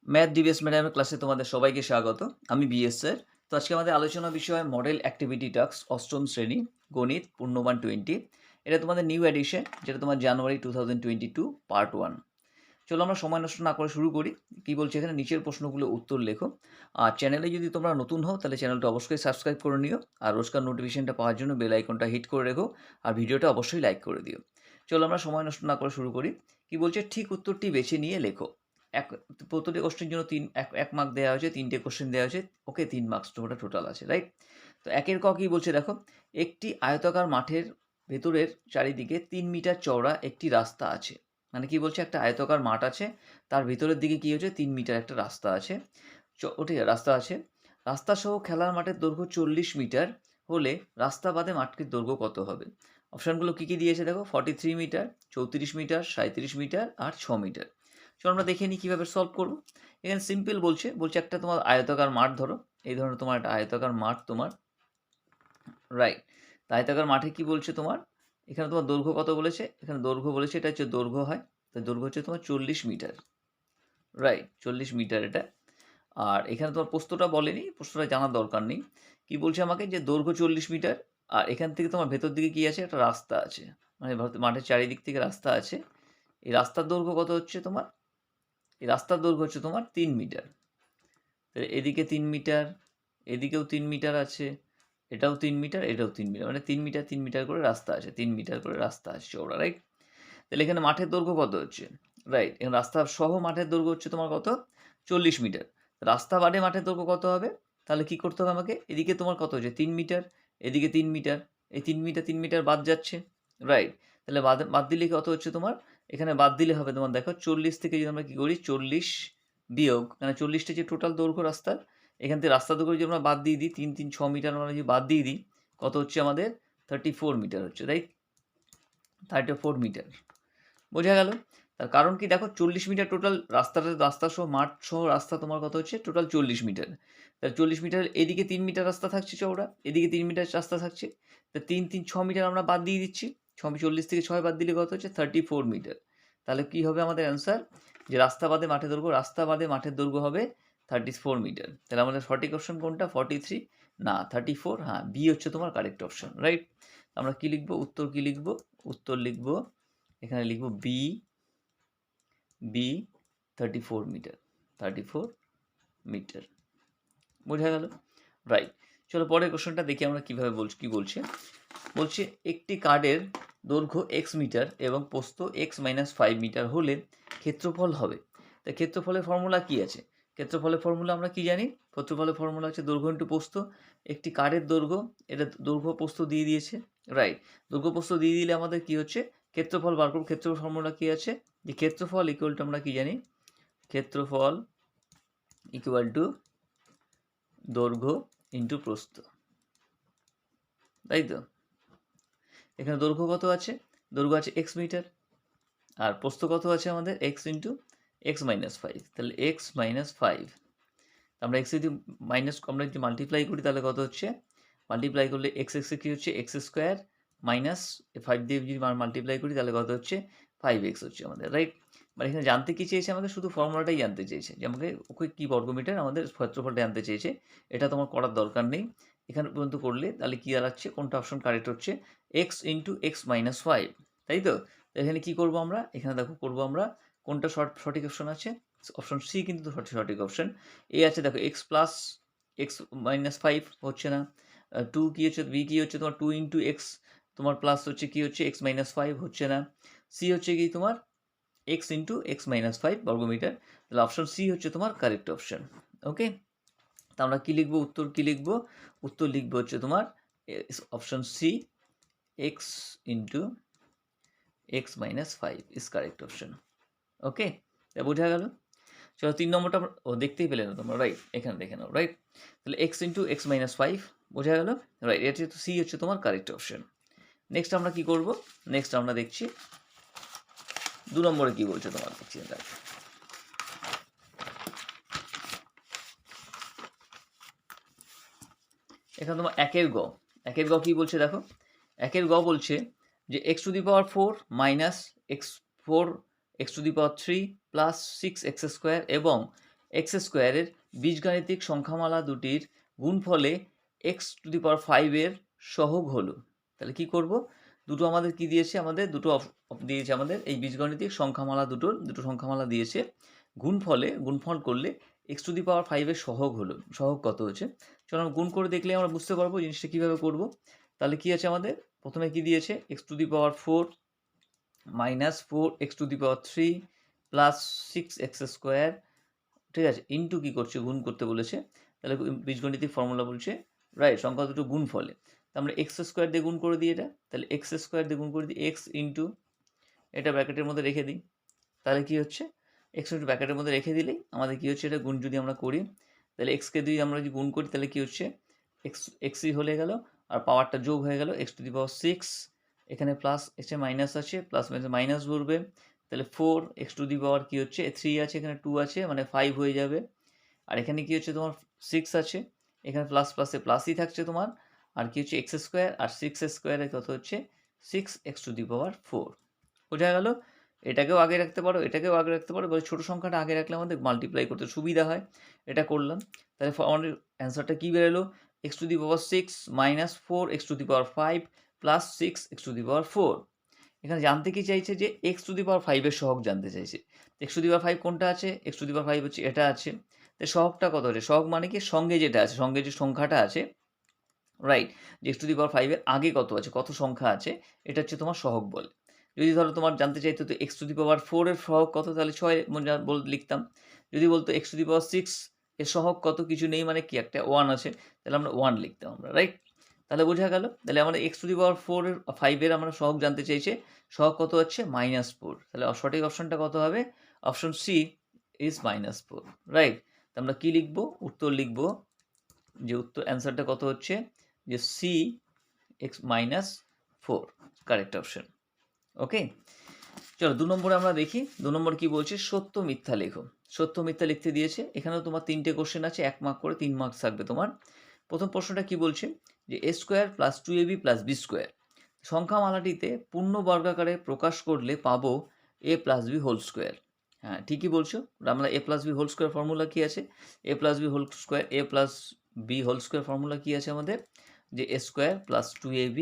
Math DBS ম্যাডামের ক্লাসে তোমাদের সবাইকে স্বাগত। আমি বিএস স্যার। তো আজকে আমাদের আলোচনা বিষয় মডেল অ্যাক্টিভিটি টাস্ক অষ্টম শ্রেণী গণিত পূর্ণমান 20। এটা তোমাদের নিউ এডিশন, যেটা তোমার জানুয়ারি 2022 পার্ট 1। চলো আমরা সময় নষ্ট না করে শুরু করি। কি বলছে এখানে, নিচের প্রশ্নগুলো উত্তর লেখো। আর চ্যানেলে যদি তোমরা নতুন হও তাহলে চ্যানেলটা অবশ্যই সাবস্ক্রাইব করে নিও, আর রোজকার নোটিফিকেশনটা পাওয়ার জন্য বেল আইকনটা হিট করে রেখো, আর ভিডিওটা অবশ্যই লাইক করে দিও। চলো আমরা সময় নষ্ট না করে শুরু করি। কি বলছে, ঠিক উত্তরটি বেছে নিয়ে লেখো। এক প্রতিটি কোশ্চেনের জন্য এক মার্ক দেওয়া হয়েছে, 3টে কোশ্চেন দেওয়া হয়েছে, ওকে 3 মার্কস টোটাল আছে, রাইট? তো একের ক কি বলছে দেখো, একটি আয়তাকার মাঠের ভেতরের চারিদিকে 3 মিটার চওড়া একটি রাস্তা আছে। মানে কি বলছে, একটা আয়তাকার মাঠ আছে, তার ভিতরের দিকে কি হচ্ছে 3 মিটার একটা রাস্তা আছে, ঠিক আছে, রাস্তা আছে। রাস্তা সহ খেলার মাঠের দৈর্ঘ্য 40 মিটার হলে রাস্তা বাদে মাঠটির দৈর্ঘ্য কত হবে? অপশানগুলো কী কী দিয়েছে দেখো, 43 মিটার, 34 মিটার, 37 মিটার আর 6 মিটার। চলো আমরা দেখে নিই কীভাবে সলভ করবো। এখানে সিম্পল বলছে একটা তোমার আয়তাকার মাঠ ধরো, এই ধরনের তোমার একটা আয়তাকার মাঠ তোমার, রাইট? আয়তাকার মাঠে কি বলছে তোমার, এখানে তোমার দৈর্ঘ্য কত বলেছে, এখানে দৈর্ঘ্য বলেছে, এটা হচ্ছে দৈর্ঘ্য হয়, তাই দৈর্ঘ্য হচ্ছে তোমার 40 মিটার, রাইট? 40 মিটার এটা। আর এখানে তোমার প্রস্থটা বলেনি, প্রস্থটা জানার দরকার নেই। কি বলছে আমাকে, যে দৈর্ঘ্য 40 মিটার, আর এখান থেকে তোমার ভেতর দিকে কি আছে, একটা রাস্তা আছে, মানে মাঠের চারিদিক থেকে রাস্তা আছে। এই রাস্তার দৈর্ঘ্য কত হচ্ছে তোমার, এই রাস্তার দৈর্ঘ্য হচ্ছে তোমার 3 মিটার। এদিকে 3 মিটার, এদিকেও 3 মিটার আছে, এটাও 3 মিটার, এটাও 3 মিটার, মানে 3 মিটার 3 মিটার করে রাস্তা আছে, 3 মিটার করে রাস্তা আছে চওড়া, রাইট? তাহলে এখানে মাঠের দৈর্ঘ্য কত হচ্ছে, রাইট? এখানে রাস্তা সহ মাঠের দৈর্ঘ্য হচ্ছে তোমার কত, 40 মিটার। রাস্তা বাদে মাঠের দৈর্ঘ্য কত হবে? তাহলে কি করতে হবে আমাকে, এদিকে তোমার কত হচ্ছে 3 মিটার, এদিকে 3 মিটার, এই 3 মিটার 3 মিটার বাদ যাচ্ছে, রাইট? তাহলে বাদ বাদ দিলে কত হচ্ছে তোমার, এখানে বাদ দিলে হবে তোমার দেখো 40 থেকে যদি আমরা কী করি 40 বিয়োগ, মানে 40টা যে টোটাল দৈর্ঘ্য রাস্তার, এখান থেকে রাস্তা দৈর্ঘ্য যদি আমরা বাদ দিয়ে দিই 3 3 6 মিটার আমরা যদি বাদ দিয়ে দিই, কত হচ্ছে আমাদের 34 মিটার হচ্ছে, রাইট? 34 মিটার, বোঝা গেল? তার কারণ কি দেখো, 40 মিটার টোটাল রাস্তা সহ মাঠ সহ রাস্তা তোমার কত হচ্ছে টোটাল 40 মিটার। তাহলে 40 মিটার, এদিকে 3 মিটার রাস্তা থাকছে চওড়া, এদিকে 3 মিটার রাস্তা থাকছে, তা 3 3 6 মিটার আমরা বাদ দিয়ে দিচ্ছি। 40 থেকে 6 বাদ দিলে কত হচ্ছে 34 মিটার। তাহলে কি হবে আমাদের অ্যান্সার, যে রাস্তা বাদে মাঠের দৈর্ঘ্য হবে 34 মিটার। তাহলে আমাদের সঠিক অপশন কোনটা, 43 না 34, হ্যাঁ বি হচ্ছে তোমার কারেক্ট অপশন, রাইট? আমরা কি লিখবো, উত্তর কি লিখবো, উত্তর লিখবো এখানে লিখবো বি 34 মিটার, 34 মিটার, বোঝা গেল, রাইট? চলো পরের কোশ্চেনটা দেখি আমরা কীভাবে কি বলছে। বলছে একটি কার্ডের দৈর্ঘ্য এক্স মিটার এবং প্রস্থ x-5 মিটার হলে ক্ষেত্রফল হবে। তা ক্ষেত্রফলের ফর্মুলা কি আছে, ক্ষেত্রফলের ফর্মুলা আমরা কি জানি, ক্ষেত্রফলের ফর্মুলা হচ্ছে দৈর্ঘ্য ইন্টু প্রস্থ। একটি কার্ডের দৈর্ঘ্য, এটা দৈর্ঘ্য প্রস্থ দিয়ে দিয়েছে, রাইট? দৈর্ঘ্য প্রস্থ দিয়ে দিলে আমাদের কি হচ্ছে, ক্ষেত্রফল বার করব। ক্ষেত্রফল ফর্মুলা কি আছে, যে ক্ষেত্রফল ইকুয়াল টু আমরা কি জানি, ক্ষেত্রফল ইকুয়াল টু দৈর্ঘ্য ইন্টু প্রস্থ, তাই তো? এখানে দৈর্ঘ্য কত আছে, দৈর্ঘ্য আছে এক্স মিটার, আর প্রস্থ কত আছে আমাদের এক্স ইন্টু x-5, তাহলে x-5, আমরা এক্স যদি আমরা যদি মাল্টিপ্লাই করি তাহলে কত হচ্ছে, মাল্টিপ্লাই করলে এক্স এক্সে কী হচ্ছে এক্স স্কোয়ার, মাইনাস 5 দিয়ে যদি মাল্টিপ্লাই করি তাহলে কত হচ্ছে 5x হচ্ছে আমাদের, রাইট? মানে এখানে জানতে কী চেয়েছে, আমাদের শুধু ফর্মুলাটাই জানতে চেয়েছে, যে আমাকে ওকে কী বর্গমিটার আমাদের ক্ষেত্রফলটা জানতে চেয়েছে। এটা তোমার করার দরকার নেই, এখানে পর্যন্ত করলে তাহলে কী দাঁড়াচ্ছে, কোনটা অপশন কারেক্ট হচ্ছে, এক্স ইন্টু x-5, তাই তো? এখানে কী করবো আমরা, এখানে দেখো করবো আমরা, কোনটা সঠিক অপশন আছে, অপশন সি কিন্তু সঠিক অপশন। এ আছে দেখো x+x-5 হচ্ছে না, 2 কী হচ্ছে, বি কী হচ্ছে তোমার 2 ইন্টু এক্স তোমার প্লাস হচ্ছে কী হচ্ছে x-5 হচ্ছে না, সি হচ্ছে কি তোমার এক্স ইন্টু x-5 বর্গমিটার। তাহলে অপশন সি হচ্ছে তোমার কারেক্ট অপশন, ওকে? তা আমরা কী লিখবো, উত্তর কী লিখবো, উত্তর লিখবো হচ্ছে তোমার option C, X into x-5 is correct option, okay? তা বোঝা গেল। চলো 3 নম্বরটা দেখতেই পেলে না তোমরা, রাইট? এখানে দেখে নাও, রাইট? তাহলে এক্স ইন্টু x-5 বোঝা গেল, রাইট? এটা হচ্ছে সি হচ্ছে তোমার কারেক্ট অপশন। নেক্সট আমরা কি করব, নেক্সট আমরা দেখছি 2 নম্বরে কি বলছে তোমার, দেখছি এখানে তোমার একের গ কি বলছে দেখো, একের গ বলছে যে x⁴ minus x4 x⁴ plus 6x² এবং এক্স স্কোয়ারের বীজগাণিতিক সংখ্যামালা দুটির গুণফলে এক্স টু দি পাওয়ার 5 এর সহগ হলো। তাহলে কি করব, দুটো আমাদের কি দিয়েছে, আমাদের দুটো দিয়েছে, আমাদের এই বীজগণিতিক সংখ্যামালা দুটো সংখ্যামালা দিয়েছে, গুণফল করলে এক্স টু দি পাওয়ার 5 এর সহগ হলো। সহগ কত হচ্ছে, চলো গুণ করে দেখলে আমরা বুঝতে পারবো জিনিসটা কীভাবে করব। তাহলে কি আছে আমাদের, প্রথমে কি দিয়েছে, x to the power 4 minus 4 X to the power 3 plus 6 x square, ঠিক আছে, ইন্টু কী করছে, গুণ করতে বলেছে। তাহলে বীজগণিতিক ফর্মুলা বলছে, রাইট, সংখ্যা দুটো গুণ ফলে আমরা এক্স স্কোয়ার দিয়ে গুণ করে দিই এটা, তাহলে এক্স স্কোয়ার দিয়ে গুণ করে দিই এক্স ইন্টু, এটা ব্র্যাকেটের মধ্যে রেখে দিই, তাহলে কি হচ্ছে, এক্স ইন্টু ব্র্যাকেটের মধ্যে রেখে দিলেই আমাদের কি হচ্ছে, এটা গুণ যদি আমরা করি, তাহলে এক্সকে দিয়ে আমরা যদি গুণ করি তাহলে কি হচ্ছে, এক্সই হয়ে গেল, আর পাওয়ারটা যোগ হয়ে গেল, এক্স টু দি পাওয়ার 6, এখানে প্লাস এসে মাইনাস আছে, প্লাস মাইনাস বলবে, তাহলে 4 এক্স টু দি পাওয়ার কি হচ্ছে 3 আছে, এখানে 2 আছে, মানে 5 হয়ে যাবে, আর এখানে কি হচ্ছে তোমার 6 আছে, এখানে প্লাস প্লাসে প্লাসই থাকছে তোমার, আর কি হচ্ছে এক্স স্কোয়ার, আর 6 স্কোয়ারে কত হচ্ছে 6 এক্স টু দি পাওয়ার 4, বোঝা গেল। এটাকেও আগে রাখতে পারো, এটাকেও আগে রাখতে পারো, এবার ছোটো সংখ্যাটা আগে রাখলে আমাদের মাল্টিপ্লাই করতে সুবিধা হয়, এটা করলাম। তাহলে আমাদের অ্যান্সারটা কী বেরোলো, X to the power 6 minus 4 X to the power 5 plus 6 X to the power 4। এখানে জানতে কি চাইছে, যে এক্স টু দি পাওয়ার 5 এর সহগ জানতে চাইছে। এক্স টু দি পাওয়ার 5 কোনটা আছে, এক্স টু দি পাওয়ার 5 হচ্ছে এটা আছে, তো সহগটা কত হচ্ছে, সহগ মানে কি সঙ্গে যেটা আছে, সঙ্গে যে সংখ্যাটা আছে, রাইট, যে এক্স টু দি পাওয়ার 5 এর আগে কত আছে, কত সংখ্যা আছে, এটা হচ্ছে তোমার সহগ বলে। যদি ধরো তোমার জানতে চাইতো তো এক্স টু দি পাওয়ার 4 এর সহগ কত, তাহলে 6 লিখতাম। যদি বলতো এক্স টু দি পাওয়ার 6 এর সহগ কত, কিছু নেই মানে কি একটা 1 আছে, তাহলে আমরা 1 লিখতাম আমরা, রাইট। তাহলে বোঝা গেল, তাহলে আমরা এক্স টু দি পাওয়ার 4 এর 5 এর আমরা সহগ জানতে চাইছে, সহগ কত হচ্ছে -4, তাহলে সঠিক অপশনটা কত হবে, অপশন সি ইজ -4, রাইট। আমরা কি লিখবো, উত্তর লিখবো, যে উত্তর অ্যান্সারটা কত হচ্ছে, যে সি এক্স -4 কারেক্ট অপশন। ওকে, চলো 2 নম্বরে আমরা দেখি। 2 নম্বর কি বলছে, সত্য মিথ্যা লেখো। সত্য মিথ্যা লিখতে দিয়েছে, এখানেও তোমার 3টে কোশ্চেন আছে, 1 মার্ক করে 3 মার্কস থাকবে তোমার। প্রথম প্রশ্নটা কি বলছে, যে A square plus 2ab plus B square সংখ্যামালাটিতে পূর্ণ বর্গাকারে প্রকাশ করলে পাবো A plus B whole square. হ্যাঁ ঠিকই বলছো, আমরা A plus B whole square formula কী আছে, A plus B whole square, A plus B whole square formula কী আছে আমাদের, যে A square plus 2ab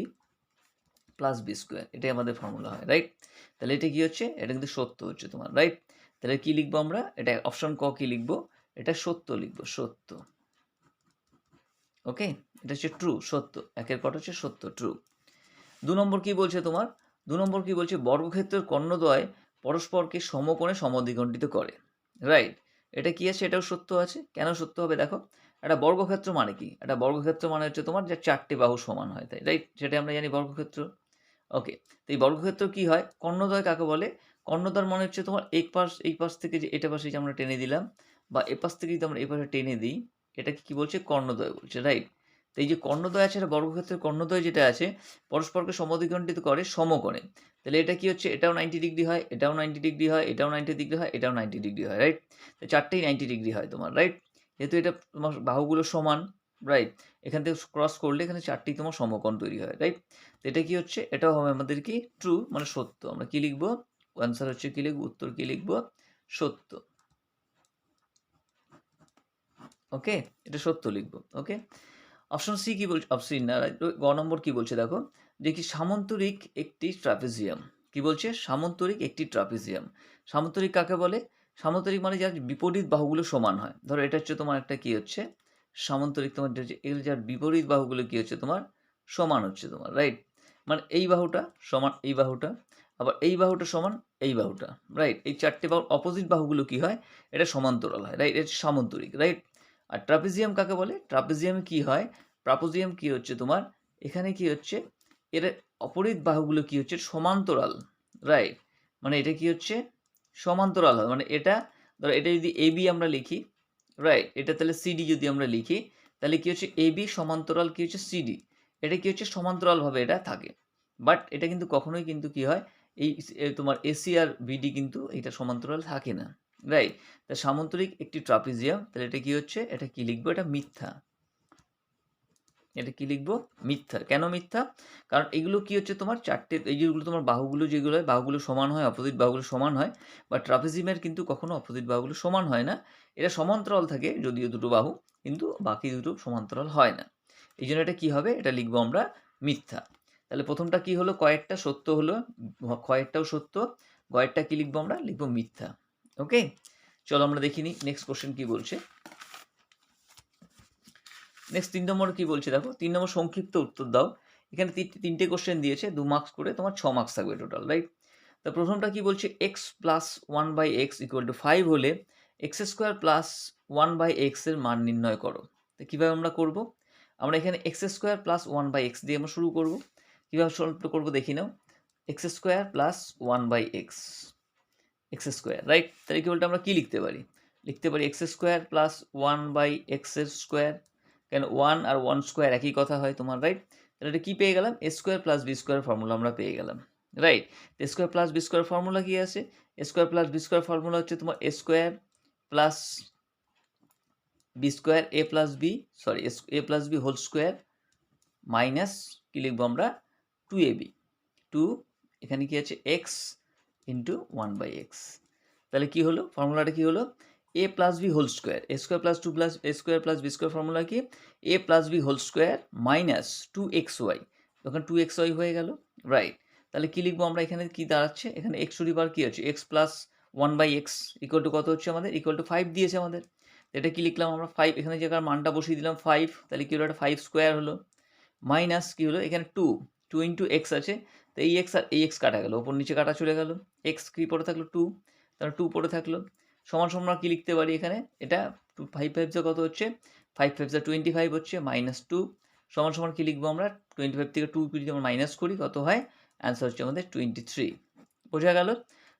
plus B square, এটাই আমাদের ফর্মুলা হয়, রাইট। তাহলে এটা কি হচ্ছে, এটা কিন্তু সত্য হচ্ছে তোমার, রাইট। তাহলে কি লিখবো আমরা, এটা অপশন ক কি লিখবো, এটা সত্য লিখবো, সত্য। ওকে, এটা হচ্ছে ট্রু, সত্য, একের কট হচ্ছে সত্য, ট্রু। 2 নম্বর কি বলছে তোমার, 2 নম্বর কি বলছে, বর্গক্ষেত্রের কর্ণদ্বয় পরস্পরকে সমকোণে সমদ্বিখণ্ডিত করে, রাইট। এটা কি আছে, এটাও সত্য আছে, কেন সত্য হবে দেখো, একটা বর্গক্ষেত্র মানে কি, একটা বর্গক্ষেত্র মানে হচ্ছে তোমার যে 4টে বাহু সমান হয়, তাই রাইট, সেটা আমরা জানি বর্গক্ষেত্র। ওকে, তো এই বর্গক্ষেত্র কি হয়, কর্ণদ্বয় কাকে বলে, কর্ণদ্বয় মানে হচ্ছে তোমার এই পাশ থেকে যে এটা পাশে যে আমরা টেনে দিলাম, বা এ পাশ থেকে যদি আমরা এই পাশে টেনে দিই, এটাকে কি বলছে, কর্ণদ্বয় বলছে, রাইট। তো এই যে কর্ণদ্বয় আছে, এটা বর্গক্ষেত্রের কর্ণদ্বয় যেটা আছে, পরস্পরকে সমদ্বিখণ্ডিত করে সমকোণে, তাহলে এটা কি হচ্ছে, এটাও 90 ডিগ্রি হয়, এটাও 90 ডিগ্রি হয়, এটাও 90 ডিগ্রি হয়, এটাও 90 ডিগ্রি হয়, রাইট। তো 4টেই 90 ডিগ্রি হয় তোমার, রাইট। যেহেতু এটা তোমার বাহুগুলো সমান, রাইট, এখান থেকে ক্রস করলে এখানে 4টি তোমার সমকোণ তৈরি হয়, রাইট। তো এটা কি হচ্ছে, এটাও হবে আমাদের কি ট্রু, মানে সত্য। আমরা কি লিখবো, অ্যান্সার হচ্ছে কি লিখবো, উত্তর কি লিখবো, সত্য। ওকে, এটা সত্য লিখবো। ওকে, অপশন সি কি বলছে, অপশন না, গ নম্বর কি বলছে দেখো, যে কি সামন্তরিক একটি ট্রাপিজিয়াম, কি বলছে, সামন্তরিক একটি ট্রাপিজিয়াম। সামন্তরিক কাকে বলে, সামন্তরিক মানে যার বিপরীত বাহুগুলো সমান হয়, ধরো এটা হচ্ছে তোমার একটা কি হচ্ছে সামন্তরিক, তোমার এর যার বিপরীত বাহুগুলো কি হচ্ছে তোমার সমান হচ্ছে তোমার, রাইট। মানে এই বাহুটা সমান এই বাহুটা, আবার এই বাহুটা সমান এই বাহুটা, রাইট। এই 4টে বাহুর অপোজিট বাহুগুলো কি হয়, এটা সমান্তরাল হয়, রাইট, এটা সামন্তরিক, রাইট। আর ট্রাপিজিয়াম কাকে বলে, ট্রাপিজিয়ামে কি হয়, ট্রাপিজিয়াম কি হচ্ছে তোমার, এখানে কি হচ্ছে, এর অপরিত বাহুগুলো কি হচ্ছে সমান্তরাল, রাইট। মানে এটা কি হচ্ছে সমান্তরাল হয়, মানে এটা ধরো এটা যদি এ বি আমরা লিখি, রাইট, এটা তাহলে সিডি যদি আমরা লিখি, তাহলে কি হচ্ছে এ বি সমান্তরাল কি হচ্ছে সিডি, এটা কি হচ্ছে সমান্তরালভাবে এটা থাকে। বাট এটা কিন্তু কখনোই কিন্তু কি হয়, এই তোমার এসি আর বিডি কিন্তু এটা সমান্তরাল থাকে না, রাইট। তা সামন্তরিক একটি ট্রাপিজিয়াম, তাহলে এটা কি হচ্ছে, এটা কি লিখবো, এটা মিথ্যা, এটা কি লিখবো? মিথ্যা। কেন মিথ্যা? কারণ এগুলো কি হচ্ছে তোমার চারটে, এই যেগুলো তোমার বাহুগুলো যেগুলো হয়, বাহুগুলো সমান হয়, অপোজিট বাহুগুলো সমান হয়, বা ট্রাপিজিমের কিন্তু কখনো অপোজিট বাহুগুলো সমান হয় না। এটা সমান্তরাল থাকে যদিও দুটো বাহু, কিন্তু বাকি দুটো সমান্তরাল হয় না। এই জন্য এটা কি হবে? এটা লিখবো আমরা মিথ্যা। তাহলে প্রথমটা কি হলো? কয়েকটা সত্য হলো, কয়েকটাও সত্য, গয়েরটা কি লিখবো আমরা? লিখবো মিথ্যা। ওকে, চলো আমরা দেখি নিই নেক্সট কোশ্চেন কি বলছে। নেক্সট 3 নম্বর কি বলছে দেখো, 3 নম্বর সংক্ষিপ্ত উত্তর দাও। এখানে তিনটে কোশ্চেন দিয়েছে, 2 মার্কস করে, তোমার 6 মার্কস থাকবে টোটাল, রাইট? তো প্রথমটা কি বলছে, x plus 1/x equal to 5 হলে এক্স স্কোয়ার প্লাস 1/x এর মান নির্ণয় করো। তো কীভাবে আমরা করব? আমরা এখানে এক্স স্কোয়ার প্লাস 1/x দিয়ে আমরা শুরু করব। কীভাবে সলভ করবো দেখি নাও। X square plus 1/x, X square, right? তাহলে কি বলতে আমরা কি লিখতে পারি? লিখতে পারি x square plus 1/x square. কেন 1 আর 1 স্কোয়ার একই কথা হয় তোমার, রাইট? তাহলে এটা কী পেয়ে গেলাম? A square plus B square formula আমরা পেয়ে গেলাম, right? A square plus B square formula কী আছে? A square plus B square formula হচ্ছে তোমার এ square plus B square A plus B, sorry A plus B whole square minus কী লিখবো আমরা? 2ab, 2 এখানে কি আছে? X into 1/x। তাহলে কি হলো? ফর্মুলাটা কি হলো? A plus B whole square, A square plus 2 plus A square plus B square formula কি? A plus B whole square minus 2xy, তখন 2xy হয়ে গেল, রাইট? তাহলে কি লিখবো আমরা? এখানে কি দাঁড়াচ্ছে? এখানে এক্স টু দি পাওয়ার কি হচ্ছে? X plus 1/x equal to কত হচ্ছে আমাদের? ইকুয়াল টু 5 দিয়েছে আমাদের। এটা কি লিখলাম আমরা? 5, এখানে জায়গার মানটা বসিয়ে দিলাম 5, তাহলে কি হলো? এটা 5 স্কোয়ার হলো, মাইনাস কি হলো? এখানে 2 ইন্টু এক্স আছে, তো এই এক্স আর এই এক্স কাটা গেল, ওপর নিচে কাটা চলে গেল, এক্স কি পড়ে থাকলো? 2, তাহলে 2 পড়ে থাকলো, সমান সমান কি লিখতে পারি এখানে? এটা 5 5 যা কত হচ্ছে? 5 5 যা 25 হচ্ছে, মাইনাস 2 সমান সমান কি লিখবো আমরা? 25 থেকে 2 যদি আমরা মাইনাস করি কত হয়? অ্যান্সার হচ্ছে আমাদের 23। বোঝা গেল?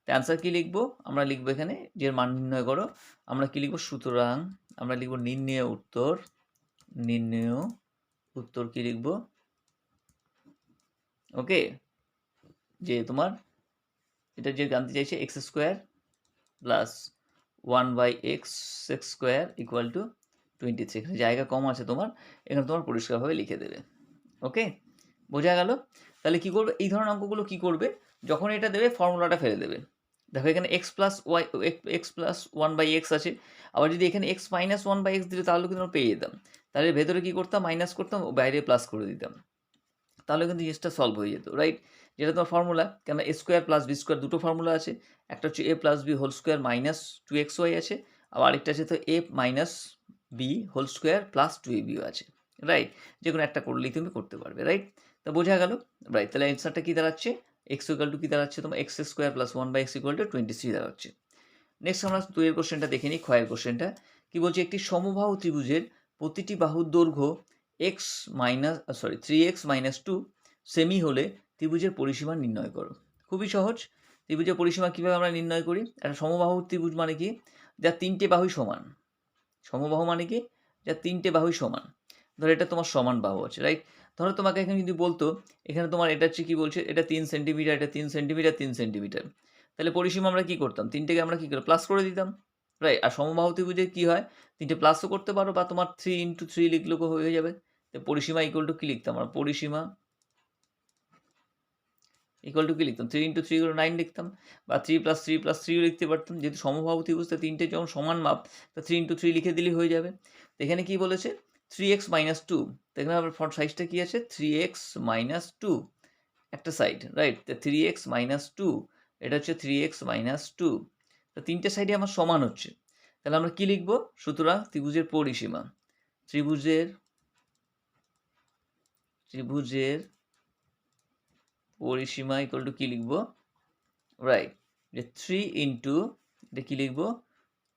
তো অ্যান্সার কি লিখবো? আমরা লিখবো এখানে যে মান নির্ণয় করো, আমরা কি লিখবো? সুতরাং আমরা লিখবো নির্ণেয় উত্তর, নির্ণেয় উত্তর কি লিখবো? ওকে, যে তোমার এটা যে জানতে চাইছে x square plus 1/x square equal to 23। এখানে জায়গা কম আছে তোমার, এখানে তোমার পরিষ্কারভাবে লিখে দেবে। ওকে, বোঝা গেল? তাহলে কি করবে? এই ধরনের অঙ্কগুলো কি করবে? যখন এটা দেবে ফর্মুলাটা ফেলে দেবে। দেখো এখানে x plus y, x plus 1/x আছে, আবার যদি এখানে এক্স মাইনাস 1/x দিলে তাহলে কিন্তু আমরা পেয়ে যেতাম। তাহলে ভেতরে কি করতাম? মাইনাস করতাম, বাইরে প্লাস করে দিতাম, তাহলে কিন্তু জিনিসটা সলভ হয়ে যেত, রাইট? যেটা তোমার ফর্মুলা, কেন A square plus B square দুটো ফর্মুলা আছে, একটা হচ্ছে এ plus B whole square minus 2xy আছে, আবার আরেকটা আছে তো A minus B whole square plus 2abও আছে, রাইট? যে কোনো একটা করলেই তুমি করতে পারবে, রাইট? তো বোঝা গেল, রাইট? তাহলে অ্যান্সারটা কী দাঁড়াচ্ছে? এক্স ইকুয়াল টু কী দাঁড়াচ্ছে তোমার? X square plus 1/x equal to 23 দাঁড়াচ্ছে। নেক্সট আমরা 2 এর কোশ্চেনটা দেখে নিই, ক্ষয়ের কোশ্চেনটা কি বলছে? একটি সমবাহু ত্রিভুজের প্রতিটি বাহুর দৈর্ঘ্য x minus 3x minus 2 semi হলে ত্রিভুজের পরিসীমা নির্ণয় করো। খুবই সহজ। ত্রিভুজের পরিসীমা কীভাবে আমরা নির্ণয় করি? একটা সমবাহু ত্রিভুজ মানে কি? যার তিনটে বাহুই সমান। সমবাহু মানে কি? যার তিনটে বাহুই সমান। ধরো এটা তোমার সমান বাহু আছে, রাইট? ধরো তোমাকে এখানে যদি বলতো এখানে তোমার এটা হচ্ছে কি বলছে? এটা 3 সেন্টিমিটার, এটা 3 সেন্টিমিটার, 3 সেন্টিমিটার, তাহলে পরিসীমা আমরা কি করতাম? তিনটেকে আমরা কি করে প্লাস করে দিতাম, রাইট? আর সমবাহু ত্রিভুজে কি হয়? তিনটে প্লাসও করতে পারো, বা তোমার 3 ইন্টু 3 লিখলেও হয়ে যাবে। তো পরিসীমা ইকুয়াল টু কি লিখতাম আমরা? পরিসীমা ইকুয়াল টু কি লিখতাম? 3 ইন্টু 3 করে 9 লিখতাম, বা 3 প্লাস 3 প্লাস 3ও লিখতে পারতাম। যেহেতু সমবাহু ত্রিভুজ, তো তিনটে যখন সমান মাপ, তো 3 ইন্টু 3 লিখে দিলেই হয়ে যাবে। তো এখানে কি বলেছে? 3x মাইনাস 2, তো এখানে আমার ফ্রন্ট সাইজটা কি আছে? 3x মাইনাস 2 একটা সাইড, রাইট? তো 3x মাইনাস 2, এটা হচ্ছে 3x মাইনাস 2, তো তিনটে সাইডে আমার সমান হচ্ছে। তাহলে আমরা কি লিখবো? সুতরাং ত্রিভুজের পরিসীমা, ত্রিভুজের পরিসীমা ইকুয়াল টু কি লিখবো? রাইট, যে 3 ইন্টু এটা কি লিখবো?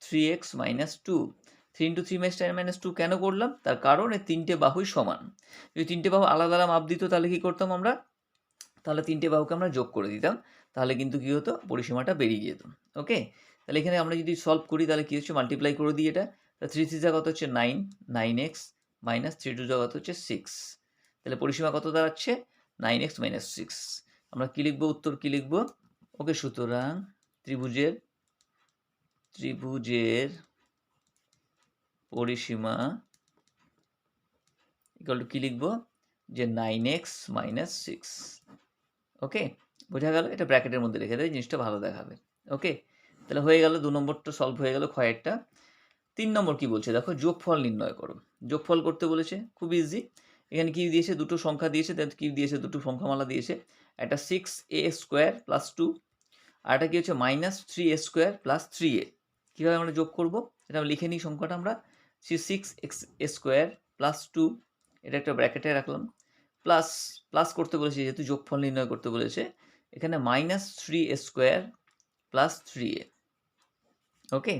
3x মাইনাস 2, 3 ইন্টু 3 মাইনাস 2 কেন করলাম? তার কারণ এই তিনটে বাহুই সমান। যদি তিনটে বাহু আলাদা আলাদা মাপ দিত তাহলে কি করতাম আমরা? তাহলে তিনটে বাহুকে আমরা যোগ করে দিতাম, তাহলে কিন্তু কী হতো? পরিসীমাটা বেরিয়ে যেত। ওকে, তাহলে এখানে আমরা যদি সলভ করি তাহলে কী হচ্ছে? মাল্টিপ্লাই করে দিই এটা, তা 3 3 কত হচ্ছে? 9, 9x মাইনাস 3 2 কত হচ্ছে? 6, তাহলে পরিসীমা কত দাঁড়াচ্ছে? 9x minus 6। আমরা কী লিখবো? উত্তর কী লিখবো? ওকে, সুতরাং ত্রিভুজের পরিসীমা ইকুয়াল টু কী লিখবো, যে 9x মাইনাস 6। ওকে, বোঝা গেল? এটা ব্র্যাকেটের মধ্যে রেখে দেবে, জিনিসটা ভালো দেখাবে। ওকে, তাহলে হয়ে গেল 2 নম্বরটা সলভ হয়ে গেল, ক্ষয়েরটা। 3 নম্বর কি বলছে দেখো, যোগফল নির্ণয় করো। যোগফল করতে বলেছে, খুব ইজি। এখানে কি দিয়েছে, দুটো সংখ্যা দিয়েছে, তার কি দিয়েছে, দুটো সংখ্যামালা দিয়েছে। একটা 6a² প্লাস 2, আর একটা কি হচ্ছে -3a² প্লাস 3a। কীভাবে আমরা যোগ করবো সেটা আমরা লিখে নিই। সংখ্যাটা আমরা 6a² প্লাস 2, এটা একটা ব্র্যাকেটে রাখলাম, প্লাস প্লাস করতে বলেছে যেহেতু যোগফল নির্ণয় করতে বলেছে, এখানে -3a² প্লাস 3a। ওকে,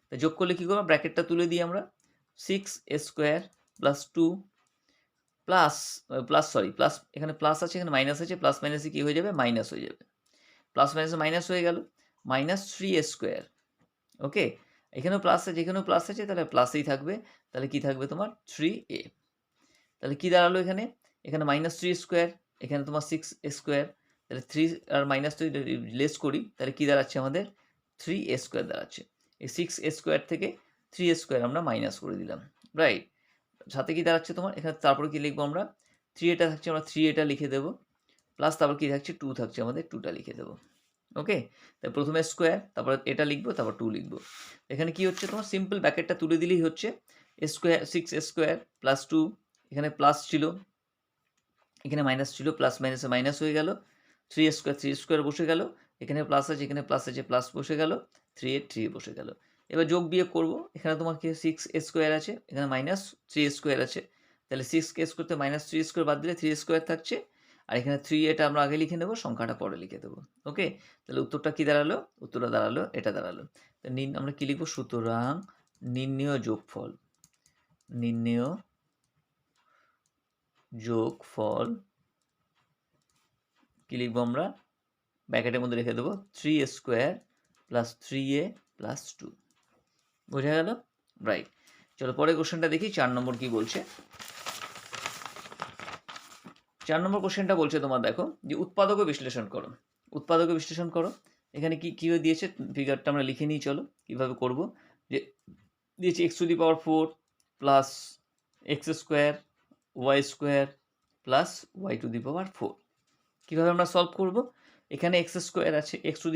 তো যোগ করলে কী করবো, ব্র্যাকেটটা তুলে দিই আমরা, 6a² প্লাস 2 প্লাস প্লাস এখানে প্লাস আছে, এখানে মাইনাস আছে, প্লাস মাইনাসে কী হয়ে যাবে, মাইনাস হয়ে যাবে। প্লাস মাইনাসে মাইনাস হয়ে গেল, -3a²। ওকে, এখানেও প্লাস আছে, যেখানেও প্লাস আছে তাহলে প্লাসেই থাকবে, তাহলে কি থাকবে তোমার 3a। তাহলে কি দাঁড়ালো এখানে, এখানে -3a², এখানে তোমার 6a², তাহলে 3 আর মাইনাস তো লেস করি, তাহলে কি দাঁড়াচ্ছে আমাদের 3a² দাঁড়াচ্ছে। এই 6a² থেকে 3a² আমরা মাইনাস করে দিলাম, রাইট। সাথে কি দাঁড়াচ্ছে তোমার, এখানে তারপরে কি লিখবো আমরা, 3a থাকছে, আমরা 3a লিখে দেবো, প্লাস তারপর কি থাকছে 2 থাকছে, আমাদের 2টা লিখে দেবো। ওকে, তাই প্রথমে স্কোয়ার, তারপর এটা লিখবো, তারপর 2 লিখবো। এখানে কি হচ্ছে তোমার, সিম্পল ব্র্যাকেটটা তুলে দিলেই হচ্ছে, স্কোয়ার 6a² প্লাস 2, এখানে প্লাস ছিল, এখানে মাইনাস ছিল, প্লাস মাইনাসে মাইনাস হয়ে গেল, 3a² বসে গেল, এখানে প্লাস আছে, এখানে প্লাস আছে, প্লাস বসে গেল, 3 বসে গেল। এবার যোগ বিয়োগ করবো, এখানে তোমার কি 6a² আছে, এখানে -3a² আছে, তাহলে 6a² করতে -3a² বাদ দিলে 3a² থাকছে, আর এখানে 3a আমরা আগে লিখে নেবো, সংখ্যাটা পরে লিখে দেবো। ওকে, তাহলে উত্তরটা কি দাঁড়ালো, উত্তরটা দাঁড়ালো এটা দাঁড়ালো। তা আমরা কি লিখবো, সুতরাং নির্ণেয় যোগফল কি লিখবো আমরা, ব্র্যাকেটের মধ্যে রেখে দেবো 3a² প্লাস 3a প্লাস 2। বোঝা গেল, রাইট। চলো পরের কোশ্চেনটা দেখি, 4 নম্বর কি বলছে। 4 নম্বর কোশ্চেনটা বলছে তোমার দেখো, যে উৎপাদক বিশ্লেষণ করো। উৎপাদক বিশ্লেষণ করো, এখানে কীভাবে দিয়েছে, ফিগারটা আমরা লিখে নিই, চলো কীভাবে করবো। যে দিয়েছে x⁴ plus x² y² plus y⁴। কীভাবে আমরা সলভ করব, এখানে x² আছে, x⁴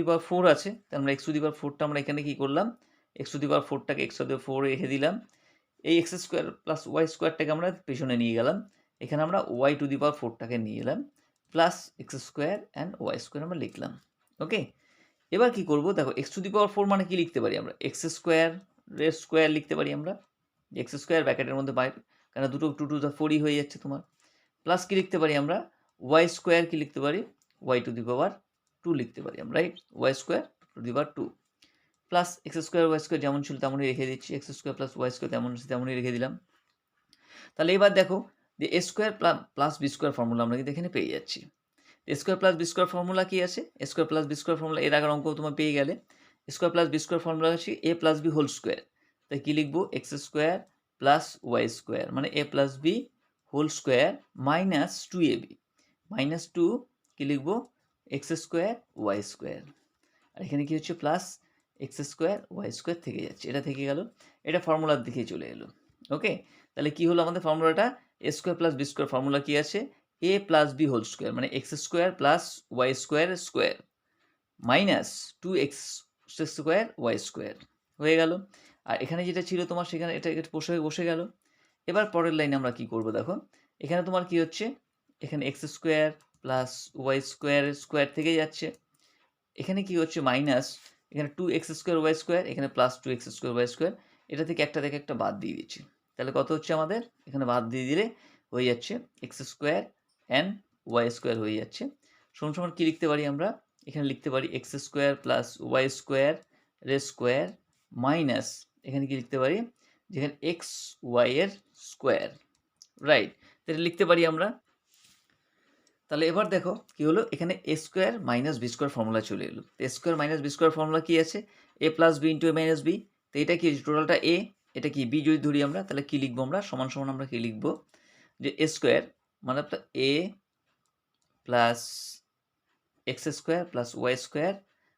আছে, তাহলে আমরা x⁴টা আমরা এখানে কী করলাম, x⁴টাকে x⁴ রেখে দিলাম, এই x² প্লাস y²টাকে আমরা পেছনে নিয়ে গেলাম, এখানে আমরা y⁴টাকে নিয়ে এলাম, প্লাস x² অ্যান্ড y² আমরা লিখলাম। ওকে, এবার কি করব দেখো, x⁴ মানে কি লিখতে পারি আমরা, x² লিখতে পারি আমরা, x² ব্র্যাকেটের মধ্যে বাইরে, কারণ দুটো 2 টু 4ই হয়ে যাচ্ছে তোমার, প্লাস কি লিখতে পারি আমরা, y² কি লিখতে পারি, y⁴ লিখতে পারি আমরা, right, y²⁴ plus x² y² যেমন ছিল তেমনই রেখে দিচ্ছি, x² প্লাস y² তেমনই রেখে দিলাম। তাহলে এবার দেখো যে a² প্লাস b² ফর্মুলা আমরা কিন্তু এখানে পেয়ে যাচ্ছি। a² প্লাস b² ফর্মুলা কি আছে, a² প্লাস b² ফর্মুলা এর আগের অঙ্ক তোমার পেয়ে গেলে, a² প্লাস b² ফর্মুলা হচ্ছে a plus b whole square, তাই কী লিখবো, x² প্লাস y² মানে a plus b whole square minus 2ab, -2 কী লিখবো, x² y², আর এখানে কি হচ্ছে প্লাস x² y² থেকে যাচ্ছে, এটা থেকে গেল, এটা ফর্মুলার দিকে চলে এলো। ওকে, তাহলে কি হলো আমাদের ফর্মুলাটা, a² প্লাস b² ফর্মুলা কি আছে, a plus b whole square মানে x² plus y² minus 2x² y² হয়ে গেল। আর এখানে যেটা ছিল তোমার, সেখানে এটা বসে গেল। এবার পরের লাইনে আমরা কি করব দেখো, এখানে তোমার কি হচ্ছে, এখানে x² প্লাস y² থেকে যাচ্ছে, এখানে কি হচ্ছে মাইনাস, এখানে 2x² y², এখানে প্লাস 2x² y², এটা থেকে একটা বাদ দিয়ে দিচ্ছি, তাহলে কত হচ্ছে আমাদের, এখানে বাদ দিয়ে দিলে হয়ে যাচ্ছে x² অ্যান্ড y² হয়ে যাচ্ছে, সমান কী লিখতে পারি আমরা, এখানে লিখতে পারি x² প্লাস y² মাইনাস, এখানে কি লিখতে পারি, যেখানে y এর স্কোয়ার, রাইট, এটা লিখতে পারি আমরা। তাহলে এবার দেখো কি হলো, এখানে a² মাইনাস b² ফর্মুলা চলে এলো, a² মাইনাস b² ফর্মুলা কি আছে, a plus b into a minus b, তো এটা কি টোটালটা a, এটা কি b যদি ধরি আমরা, তাহলে কি লিখবো আমরা, সমান আমরা কি লিখবো, যে a² মানে a plus x² plus y²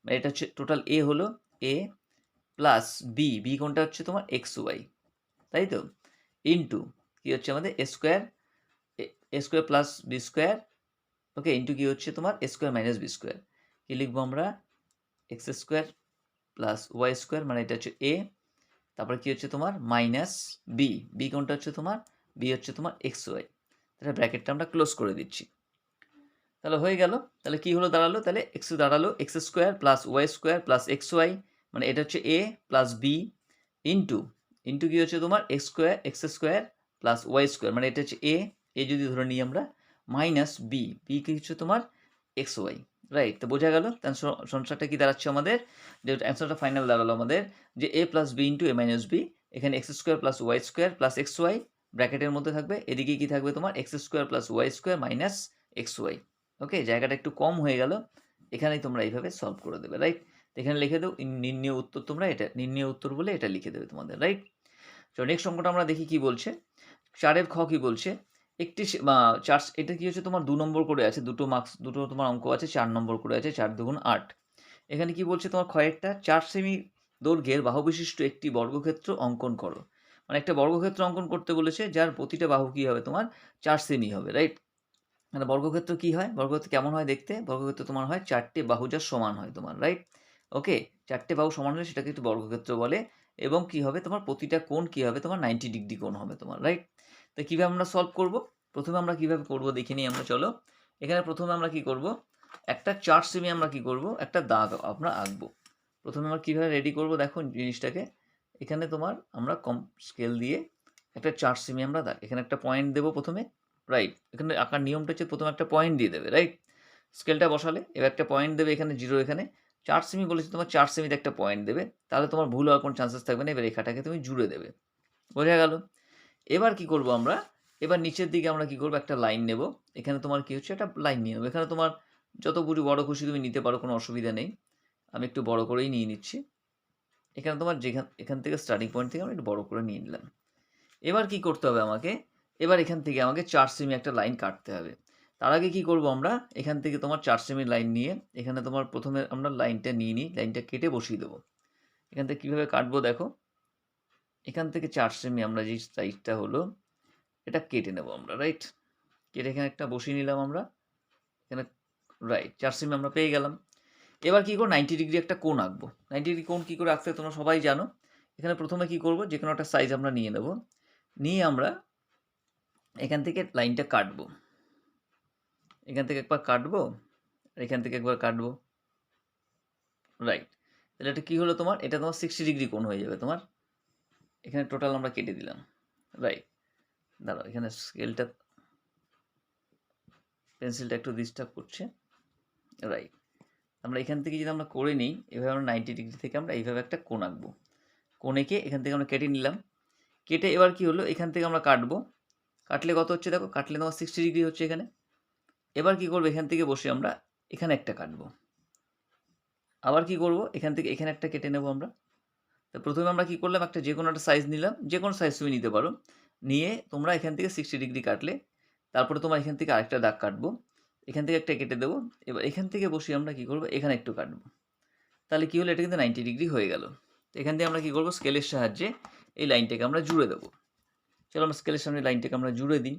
মানে এটা হচ্ছে টোটাল a হলো a প্লাস b কোনটা হচ্ছে তোমার xy, তাই তো, ইন্টু কি হচ্ছে আমাদের a² a square plus B square, okay, into কি হচ্ছে তোমার এ স্কোয়ার মাইনাস বি স্কোয়ার। কী লিখবো আমরা? X square plus Y square, মানে এটা হচ্ছে এ, তারপরে কি হচ্ছে তোমার মাইনাস বি, বি কোনটা হচ্ছে তোমার? বি হচ্ছে তোমার এক্স ওয়াই। তাহলে ব্র্যাকেটটা আমরা ক্লোজ করে দিচ্ছি। তাহলে হয়ে গেল। তাহলে কি হলো দাঁড়ালো? তাহলে এক্স দাঁড়ালো x square plus Y square plus x y, মানে এটা হচ্ছে এ প্লাস বি ইন্টু ইন্টু কি হচ্ছে তোমার x square plus Y square, মানে এটা হচ্ছে এ যদি ধরে নিই আমরা, মাইনাস বি, বি কি হচ্ছে তোমার এক্স ওয়াই। রাইট, তো বোঝা গেল সংসারটা কি দাঁড়াচ্ছে আমাদের, যে অ্যান্সারটা ফাইনাল দাঁড়ালো আমাদের যে A plus B into A minus B, এখানে X square plus Y square plus x Y ব্র্যাকেটের মধ্যে থাকবে, এদিকে কি থাকবে তোমার x square plus Y square minus X Y. Okay, জায়গাটা একটু কম হয়ে গেল, এখানেই তোমরা এইভাবে সলভ করে দেবে। রাইট, এখানে লিখে দেবো নির্ণয় উত্তর, তোমরা এটা নির্ণয় উত্তর বলে এটা লিখে দেবে তোমাদের। রাইট, তো নেক্সট অঙ্কটা আমরা দেখি কি বলছে। 4-এর খ কি বলছে, একটি চার, এটা কি হচ্ছে তোমার 2 নম্বর করে আছে, দুটো তোমার অঙ্ক আছে 4 নম্বর করে আছে, 4 2 8। এখানে কি বলছে তোমার ক্ষয়েরটা 4 সেমি দৈর্ঘ্যের বাহু বিশিষ্ট একটি বর্গক্ষেত্র অঙ্কন করো, মানে একটা বর্গক্ষেত্র অঙ্কন করতে বলেছে যার প্রতিটা বাহু কি হবে তোমার 4 সেমি হবে। রাইট, মানে বর্গক্ষেত্র কি হয়, বর্গক্ষেত্র কেমন হয় দেখতে, বর্গক্ষেত্র তোমার হয় 4টে বাহু যার সমান হয় তোমার। রাইট, ওকে, 4টে বাহু সমান হলে সেটাকে একটু বর্গক্ষেত্র বলে, এবং কি হবে তোমার প্রতিটা কোণ কি হবে তোমার 90 ডিগ্রি কোণ হবে তোমার। রাইট, তো কীভাবে আমরা সলভ করব, প্রথমে আমরা কীভাবে করব দেখে নিই আমরা। চলো, এখানে প্রথমে আমরা কি করব, একটা 4 সেমি আমরা কি করব, একটা দাগ আমরা আঁকবো। প্রথমে আমরা কীভাবে রেডি করব দেখো জিনিসটাকে, এখানে তোমার আমরা কম স্কেল দিয়ে একটা 4 সেমি আমরা দাগ, এখানে একটা পয়েন্ট দেবো প্রথমে। রাইট, এখানে আঁকার নিয়মটা হচ্ছে প্রথমে একটা পয়েন্ট দিয়ে দেবে। রাইট, স্কেলটা বসালে এবার একটা পয়েন্ট দেবে, এখানে 0, এখানে 4 সেমি বলেছে তোমার 4 সেমিতে একটা পয়েন্ট দেবে, তাহলে তোমার ভুল হওয়ার কোনো চান্সেস থাকবে না। এবার রেখাটাকে তুমি জুড়ে দেবে, বোঝা গেল। এবার কি করব আমরা, এবার নিচের দিকে আমরা কি করব, একটা লাইন নেব, এখানে তোমার কি হচ্ছে একটা লাইন নিয়ে নেবো, এখানে তোমার যত বড় খুশি তুমি নিতে পারো, কোনো অসুবিধা নেই। আমি একটু বড় করেই নিয়ে নিচ্ছি, এখানে তোমার এখান থেকে স্টার্টিং পয়েন্ট থেকে আমরা একটু বড় করে নিয়ে নিলাম। এবার কি করতে হবে আমাকে, এবার এখান থেকে আমাকে 4 সেমি একটা লাইন কাটতে হবে। তার আগে কি করব আমরা, এখান থেকে তোমার 4 সেমি লাইন নিয়ে এখানে তোমার প্রথমে আমরা লাইনটা নিয়ে নিই, লাইনটা কেটে বসিয়ে দেবো। এখান থেকে কীভাবে কাটবো দেখো, এখান থেকে 4 সেমি আমরা যে সাইজটা হলো এটা কেটে নেব আমরা। রাইট, কেটে এখানে একটা বসিয়ে নিলাম আমরা এখানে। রাইট, 4 সেমি আমরা পেয়ে গেলাম। এবার কী করবো, 90 ডিগ্রি একটা কোণ আঁকবো। 90 ডিগ্রি কোণ কী করে আঁকতে তোমরা সবাই জানো। এখানে প্রথমে কি করব, যে কোনো একটা সাইজ আমরা নিয়ে নেব, নিয়ে আমরা এখান থেকে লাইনটা কাটবো, এখান থেকে একবার কাটবো, এখান থেকে একবার কাটবো। রাইট, তাহলে এটা কী হলো তোমার, এটা তোমার 60 ডিগ্রি কোণ হয়ে যাবে তোমার। এখানে টোটাল আমরা কেটে দিলাম। রাইট, দাঁড়াও এখানে স্কেলটা, পেন্সিলটা একটু ডিস্টার্ব করছে। রাইট, আমরা এখান থেকে যদি আমরা করে নিই এভাবে, আমরা 90 ডিগ্রি থেকে আমরা এইভাবে একটা কোণ আঁকবো, কোণ এঁকে এখান থেকে আমরা কেটে নিলাম। কেটে এবার কি হলো, এখান থেকে আমরা কাটবো, কাটলে কত হচ্ছে দেখো, কাটলে তোমার 60 ডিগ্রি হচ্ছে এখানে। এবার কি করবো, এখান থেকে বসে আমরা এখানে একটা কাটবো, আবার কি করব, এখান থেকে এখানে একটা কেটে নেব আমরা। তো প্রথমে আমরা কি করলাম, একটা যে কোনো একটা সাইজ নিলাম, যে কোনো সাইজ তুমি নিতে পারো, নিয়ে তোমরা এখান থেকে 60 ডিগ্রি কাটলে, তারপরে তোমার এখান থেকে আরেকটা দাগ কাটবো, এখান থেকে একটা কেটে দেবো। এবার এখান থেকে বসে আমরা কি করবো, এখানে একটু কাটবো, তাহলে কি হলো, এটা কিন্তু 90 ডিগ্রি হয়ে গেল। তো এখান থেকে আমরা কি করবো, স্কেলের সাহায্যে এই লাইনটাকে আমরা জুড়ে দেবো। চলো আমরা স্কেলের সামনে লাইনটাকে আমরা জুড়ে দিই।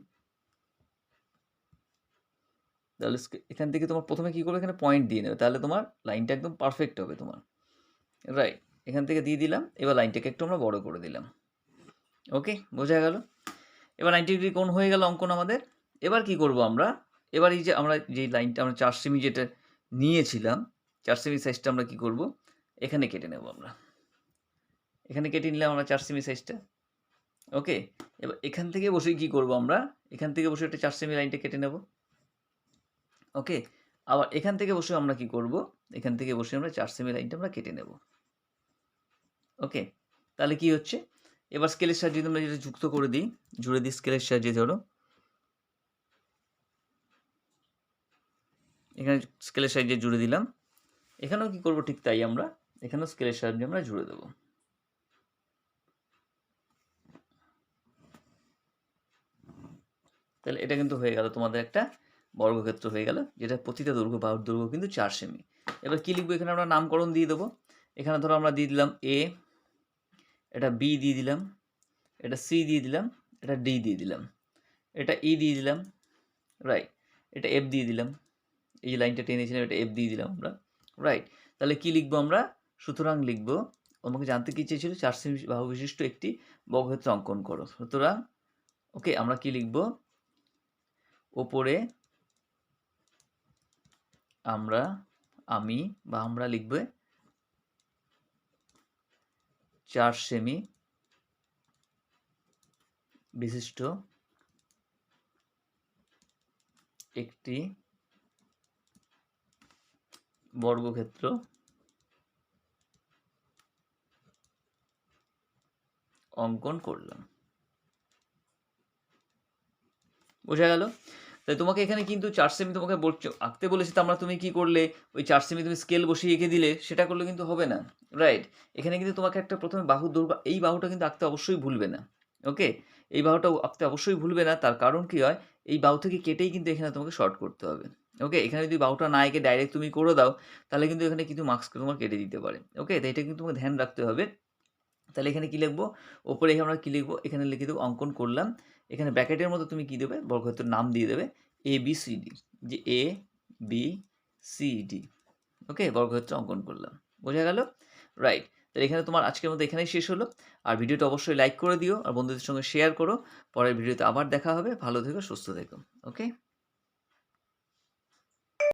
তাহলে এখান থেকে তোমার প্রথমে কি করবে, এখানে পয়েন্ট দিয়ে নেবে, তাহলে তোমার লাইনটা একদম পারফেক্ট হবে তোমার। রাইট, এখান থেকে দিয়ে দিলাম, এবার লাইনটাকে একটু আমরা বড় করে দিলাম। ওকে, বোঝা গেল। এবার 90 ডিগ্রি কোণ হয়ে গেল অঙ্কন আমাদের। এবার কি করব আমরা, এবার এই যে আমরা যেই লাইনটা আমরা 4 সেমি যেটা নিয়েছিলাম, 4 সেমি সাইজটা আমরা কি করব, এখানে কেটে নেব আমরা। এখানে কেটে নিলাম আমরা 4 সেমি সাইজটা। ওকে, এবার এখান থেকে বসে কি করব আমরা, এখান থেকে বসে একটা 4 সেমি লাইনটা কেটে নেব। ওকে, আবার এখান থেকে বসে আমরা কি করব, এখান থেকে বসে আমরা 4 সেমি লাইনটা আমরা কেটে নেব। ওকে, তাহলে কি হচ্ছে, এবার স্কেলের সাহায্যে যদি আমরা যেটা যুক্ত করে দিই, জুড়ে দিই স্কেলের সাহায্যে, ধরো এখানে স্কেলের সাহায্যে জুড়ে দিলাম, এখানেও কি করব ঠিক তাই, আমরা এখানেও স্কেলের সাহায্যে আমরা জুড়ে দেব। তাহলে এটা কিন্তু হয়ে গেল তোমাদের একটা বর্গক্ষেত্র হয়ে গেল, যেটা প্রতিটা দৈর্ঘ্য বাহুর দৈর্ঘ্য কিন্তু 4 সেমি। এবার কি লিখবো, এখানে আমরা নামকরণ দিয়ে দেবো। এখানে ধরো আমরা দিয়ে দিলাম এ, এটা বি দিয়ে দিলাম, এটা সি দিয়ে দিলাম, এটা ডি দিয়ে দিলাম, এটা ই দিয়ে দিলাম, রাইট, এটা এফ দিয়ে দিলাম, এই যে লাইনটা টেনেছিলাম এটা এফ দিয়ে দিলাম আমরা। রাইট, তাহলে কি লিখবো আমরা? সুতরাং লিখবো, আমাকে জানতে কি চেয়েছিল, 4 সেমি বাহু বিশিষ্ট একটি বর্গক্ষেত্র অঙ্কন করো। সুতরাং ওকে, আমরা কি লিখবো? ওপরে আমরা লিখবে 4 সেমি বিশিষ্ট একটি বর্গক্ষেত্র অঙ্কন করলাম। বোঝা গেল? তাই তোমাকে এখানে কিন্তু 4 সেমি তোমাকে আঁকতে বলেছি, তো আমরা তুমি কি করলে, ওই 4 সেমি তুমি স্কেল বসিয়ে এঁকে দিলে, সেটা করলে কিন্তু হবে না। রাইট, এখানে কিন্তু তোমাকে একটা প্রথমে বাহুর দৈর্ঘ্য, এই বাহুটা কিন্তু আঁকতে অবশ্যই ভুলবে না। ওকে, এই বাহুটা আঁকতে অবশ্যই ভুলবে না। তার কারণ কি হয়, এই বাহু থেকে কেটেই কিন্তু এখানে তোমাকে শর্ট করতে হবে। ওকে, এখানে যদি বাহুটা না এঁকে ডাইরেক্ট তুমি করে দাও, তাহলে কিন্তু এখানে কিন্তু মার্কস তোমার কেটে দিতে পারে। ওকে, তো এটা কিন্তু তোমাকে ধ্যান রাখতে হবে। তাহলে এখানে কি লিখবো? ওপরে এখানে আমরা কি লিখবো? এখানে লিখে দেবো অঙ্কন করলাম। এখানে ব্র্যাকেটের মধ্যে তুমি কি দেবে? বর্গক্ষেত্রের নাম দিয়ে দেবে ABCD, যে ABCD। ওকে, বর্গক্ষেত্র অঙ্কন করলাম। বোঝা গেল? রাইট, তাহলে এখানে তোমার আজকের মতো এখানেই শেষ হলো। আর ভিডিওটা অবশ্যই লাইক করে দিও আর বন্ধুদের সঙ্গে শেয়ার করো। পরের ভিডিওতে আবার দেখা হবে। ভালো থেকো, সুস্থ থেকো। ওকে।